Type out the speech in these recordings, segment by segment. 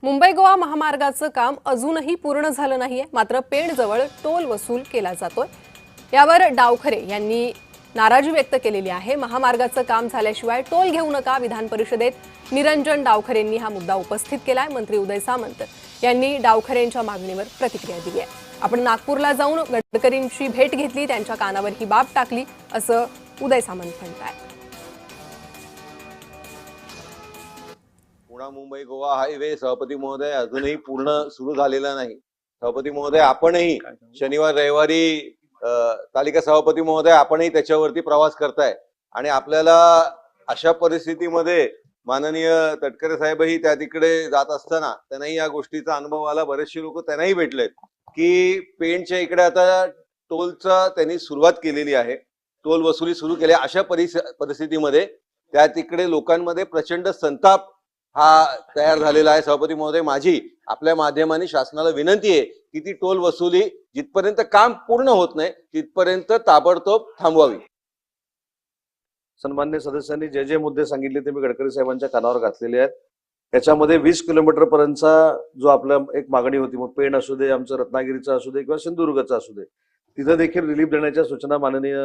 मुंबई गोवा महामार्गाचं काम अजूनही पूर्ण झालं नाहीये, मात्र पेणजवळ टोल वसूल केला जातोय। यावर डावखरे यांनी नाराजी व्यक्त केलेली आहे। महामार्गाचं काम झाल्याशिवाय टोल घेऊ नका, विधान परिषदेत निरंजन डावखरेंनी हा मुद्दा उपस्थित केलाय। मंत्री उदय सामंत यांनी डावखरेंच्या मागणीवर प्रतिक्रिया दिली आहे। आपण नागपूरला जाऊन गडकरींची भेट घेतली, त्यांच्या कानावर ही बाब टाकली, असं उदय सामंत म्हणतात। पुणे मुंबई गोवा हायवे सभापती महोदय अजूनही पूर्ण सुरू झालेला नाही। सभापती महोदय आपणही शनिवार रविवारी तालिका सभापती महोदय आपणही त्याच्यावरती प्रवास करताय आणि आपल्याला अशा परिस्थितीमध्ये माननीय तटकरे साहेबही त्या तिकडे जात असताना त्यांनाही या गोष्टीचा अनुभव आला। बरेचसे लोक त्यांनाही भेटलेत की पेणच्या इकडे आता टोलचा त्यांनी सुरुवात केलेली आहे, टोल वसुली सुरू केली। अशा परिस्थितीमध्ये त्या तिकडे लोकांमध्ये प्रचंड संताप हा तयार झालेला आहे। सभापती महोदय, माझी आपल्या माध्यमाने शासनाला विनंती आहे की ती टोल वसुली जिथपर्यंत काम पूर्ण होत नाही तिथपर्यंत ताबडतोब थांबवावी। सन्मान्य सदस्यांनी जे जे मुद्दे सांगितले ते मी गडकरी साहेबांच्या कानावर घातलेले आहेत। त्याच्यामध्ये 20 किलोमीटर पर्यंतचा जो आपला एक मागणी होती, मग पेण असू दे, आमचं रत्नागिरीचा असू दे किंवा सिंधुदुर्गचा असू दे, तिथं देखील रिलीफ देण्याच्या सूचना माननीय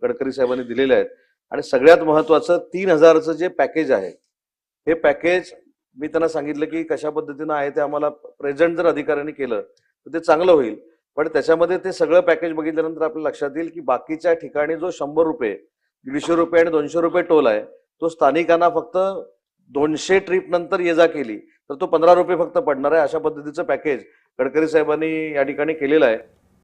गडकरी साहेबांनी दिलेल्या आहेत। आणि सगळ्यात महत्वाचं 3000चं जे पॅकेज आहे, हे पॅकेज मी त्यांना सांगितलं की कशा पद्धतीनं आहे ते आम्हाला प्रेझेंट जर अधिकाऱ्यांनी केलं तर ते चांगलं होईल। पण त्याच्यामध्ये ते सगळं पॅकेज बघितल्यानंतर आपल्या लक्षात येईल की बाकीच्या ठिकाणी जो 100 रुपये, 150 रुपये आणि 200 रुपये टोल आहे, तो स्थानिकांना फक्त 200 ट्रिप नंतर ये जा केली तर तो 15 रुपये फक्त पडणार आहे। अशा पद्धतीचं पॅकेज गडकरी साहेबांनी या ठिकाणी केलेलं आहे।